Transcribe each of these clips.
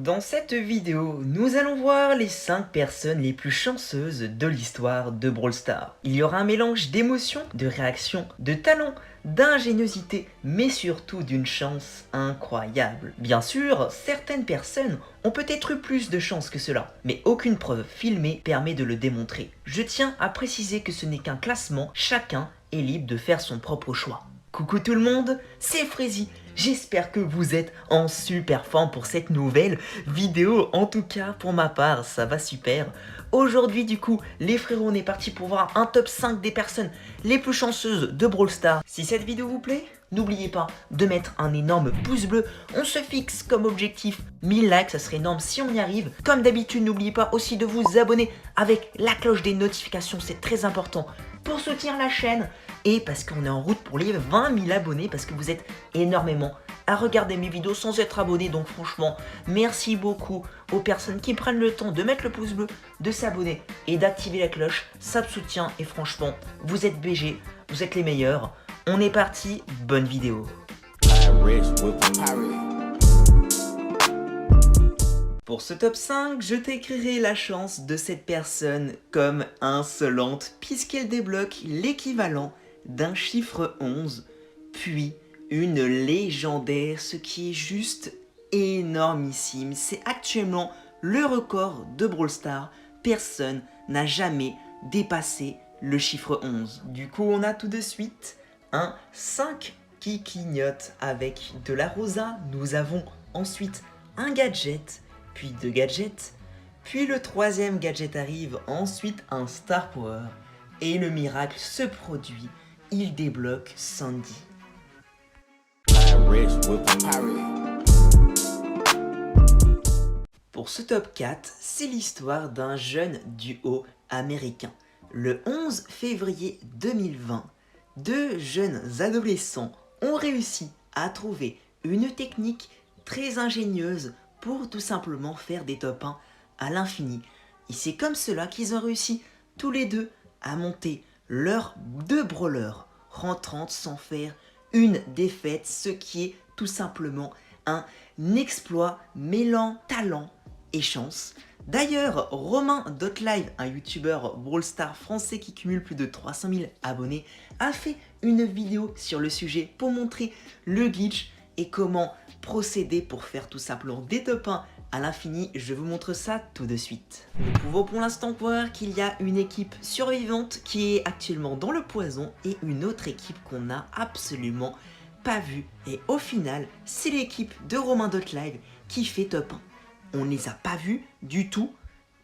Dans cette vidéo, nous allons voir les 5 personnes les plus chanceuses de l'histoire de Brawl Stars. Il y aura un mélange d'émotions, de réactions, de talent, d'ingéniosité, mais surtout d'une chance incroyable. Bien sûr, certaines personnes ont peut-être eu plus de chance que cela, mais aucune preuve filmée permet de le démontrer. Je tiens à préciser que ce n'est qu'un classement, chacun est libre de faire son propre choix. Coucou tout le monde, c'est Freezy. J'espère que vous êtes en super forme pour cette nouvelle vidéo. En tout cas, pour ma part, ça va super. Aujourd'hui, du coup, les frérots, on est parti pour voir un top 5 des personnes les plus chanceuses de Brawl Stars. Si cette vidéo vous plaît, n'oubliez pas de mettre un énorme pouce bleu. On se fixe comme objectif 1000 likes, ça serait énorme si on y arrive. Comme d'habitude, n'oubliez pas aussi de vous abonner avec la cloche des notifications, c'est très important pour soutenir la chaîne. Et parce qu'on est en route pour les 20 000 abonnés, parce que vous êtes énormément à regarder mes vidéos sans être abonné. Donc franchement, merci beaucoup aux personnes qui prennent le temps de mettre le pouce bleu, de s'abonner et d'activer la cloche. Ça me soutient et franchement, vous êtes BG, vous êtes les meilleurs. On est parti, bonne vidéo. Pour ce top 5, je t'écrirai la chance de cette personne comme insolente puisqu'elle débloque l'équivalent d'un chiffre 11, puis une légendaire, ce qui est juste énormissime. C'est actuellement le record de Brawl Stars. Personne n'a jamais dépassé le chiffre 11. Du coup, on a tout de suite un 5 qui clignote avec de la rosa. Nous avons ensuite un gadget, puis 2 gadgets, puis le 3e gadget arrive, ensuite un Star Power, et le miracle se produit. Il débloque Sandy. Pour ce top 4, c'est l'histoire d'un jeune duo américain. Le 11 février 2020, 2 jeunes adolescents ont réussi à trouver une technique très ingénieuse pour tout simplement faire des top 1 à l'infini. Et c'est comme cela qu'ils ont réussi tous les deux à monter leurs 2 brawlers rentrant sans faire une défaite, ce qui est tout simplement un exploit mêlant talent et chance. D'ailleurs, Romain.live, un youtubeur Brawl Stars français qui cumule plus de 300 000 abonnés, a fait une vidéo sur le sujet pour montrer le glitch et comment procéder pour faire tout simplement des top 1 à l'infini. Je vous montre ça tout de suite. Nous pouvons pour l'instant voir qu'il y a une équipe survivante qui est actuellement dans le poison et une autre équipe qu'on n'a absolument pas vue. Et au final, c'est l'équipe de Romain.live qui fait top 1. On ne les a pas vus du tout.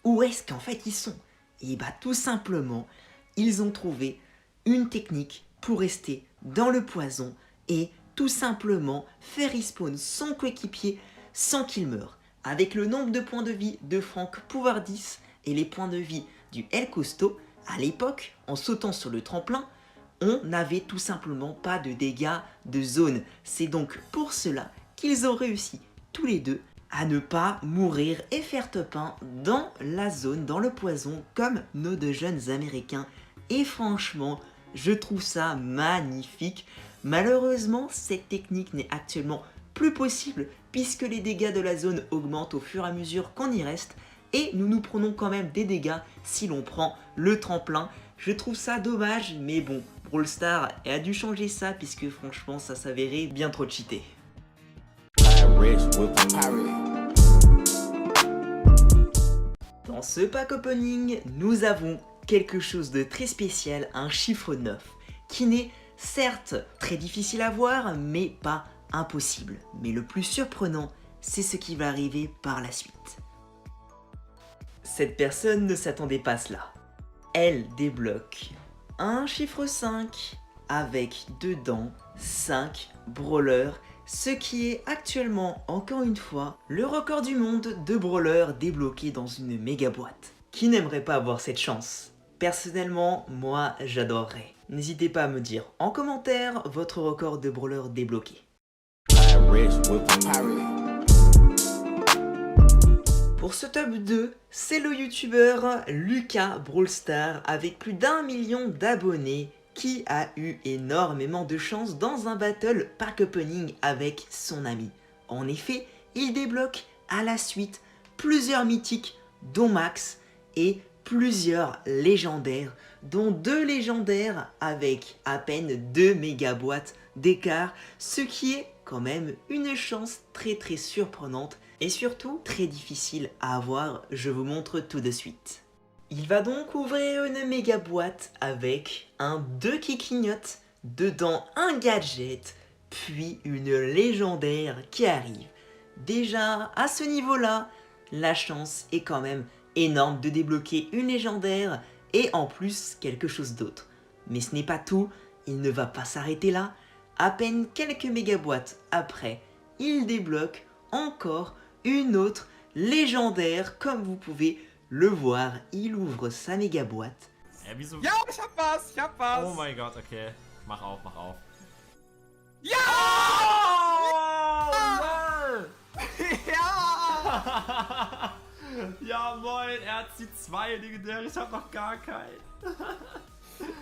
Où est-ce qu'en fait ils sont? Et bah tout simplement, ils ont trouvé une technique pour rester dans le poison et tout simplement faire respawn son coéquipier sans qu'il meure. Avec le nombre de points de vie de Franck pouvoir 10 et les points de vie du El Costo, à l'époque, en sautant sur le tremplin, on n'avait tout simplement pas de dégâts de zone. C'est donc pour cela qu'ils ont réussi tous les deux à ne pas mourir et faire top 1 dans la zone, dans le poison, comme nos 2 jeunes américains. Et franchement, je trouve ça magnifique. Malheureusement, cette technique n'est actuellement plus possible puisque les dégâts de la zone augmentent au fur et à mesure qu'on y reste et nous nous prenons quand même des dégâts si l'on prend le tremplin. Je trouve ça dommage, mais bon, Brawl Stars a dû changer ça puisque franchement ça s'avérait bien trop cheaté. Dans ce pack opening, nous avons quelque chose de très spécial, un chiffre 9 qui n'est certes très difficile à voir mais pas impossible. Mais le plus surprenant, c'est ce qui va arriver par la suite. Cette personne ne s'attendait pas à cela. Elle débloque un chiffre 5 avec dedans 5 brawlers, ce qui est actuellement, encore une fois, le record du monde de brawlers débloqués dans une méga boîte. Qui n'aimerait pas avoir cette chance? Personnellement, moi j'adorerais. N'hésitez pas à me dire en commentaire votre record de brawlers débloqué. Pour ce top 2, c'est le youtubeur Lucas Brawl Stars avec plus d'1 million d'abonnés qui a eu énormément de chance dans un battle pack opening avec son ami. En effet, il débloque à la suite plusieurs mythiques dont Max et plusieurs légendaires, dont 2 légendaires avec à peine 2 mégaboîtes d'écart, ce qui est quand même une chance très surprenante et surtout très difficile à avoir, je vous montre tout de suite. Il va donc ouvrir une méga boîte avec un 2 qui clignote, dedans un gadget, puis une légendaire qui arrive. Déjà, à ce niveau-là, la chance est quand même énorme de débloquer une légendaire et en plus quelque chose d'autre. Mais ce n'est pas tout, il ne va pas s'arrêter là. À peine quelques méga boîtes après, il débloque encore une autre légendaire. Comme vous pouvez le voir, il ouvre sa méga boîte. Wieso? Ja, ich hab was, Oh mein Gott, okay. Mach auf, mach auf. Ja! Oh, Ja! ja, moin, er hat die 2 legendär, ich hab noch gar keinen.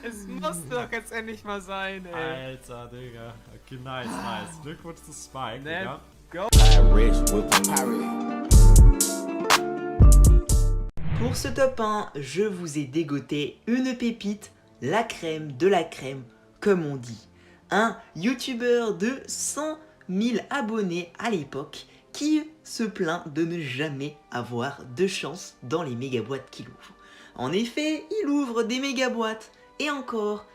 Es muss doch jetzt endlich mal sein, ey. Alter, Digga. Okay, nice. Glückwunsch zu Spike, Digga. Pour ce top 1, je vous ai dégoté une pépite, la crème de la crème, comme on dit. Un youtubeur de 100 000 abonnés à l'époque qui se plaint de ne jamais avoir de chance dans les méga boîtes qu'il ouvre. En effet, il ouvre des méga boîtes et encore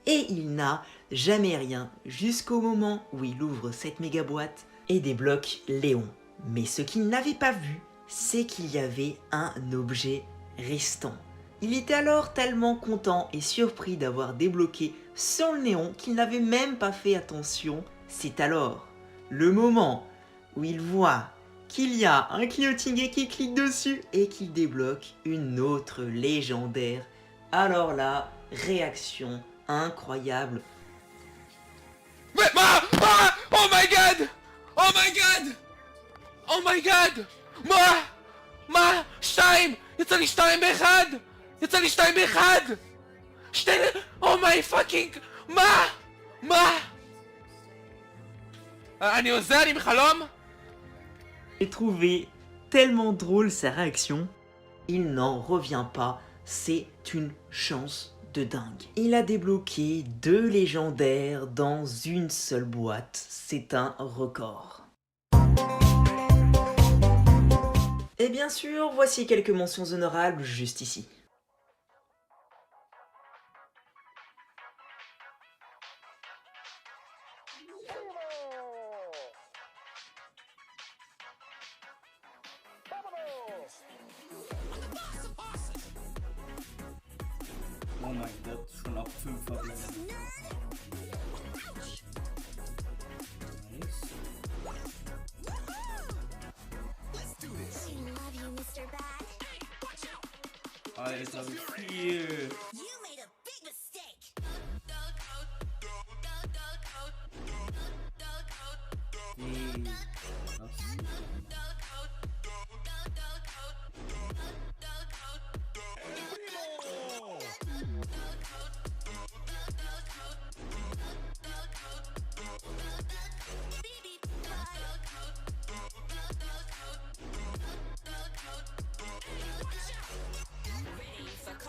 et il n'a jamais rien jusqu'au moment où il ouvre cette méga boîte et débloque Léon. Mais ce qu'il n'avait pas vu, c'est qu'il y avait un objet restant. Il était alors tellement content et surpris d'avoir débloqué son néon qu'il n'avait même pas fait attention. C'est alors le moment où il voit qu'il y a un clignoting et qu'il clique dessus et qu'il débloque une autre légendaire. Alors là, réaction incroyable. Oh my god! Oh my god! Oh my god! שתיים! יצא לי 2 באחד! יצא לי 2 באחד! Oh my fucking... מה? אני עוזר עם חלום? J'ai trouvé tellement drôle sa réaction. Il n'en revient pas, c'est une chance de dingue. Il a débloqué 2 légendaires dans une seule boîte, c'est un record. Et bien sûr, voici quelques mentions honorables juste ici. Oh mein Gott, schon ab 5 verblieben. Nice. Alter, wie viel!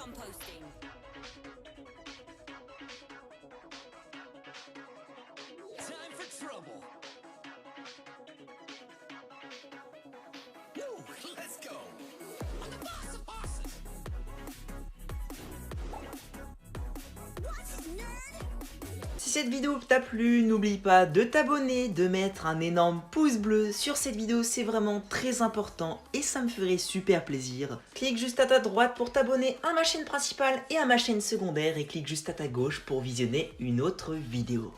Composting. Time for trouble. Woo, let's go. Si cette vidéo t'a plu, n'oublie pas de t'abonner, de mettre un énorme pouce bleu sur cette vidéo, c'est vraiment très important et ça me ferait super plaisir. Clique juste à ta droite pour t'abonner à ma chaîne principale et à ma chaîne secondaire et clique juste à ta gauche pour visionner une autre vidéo.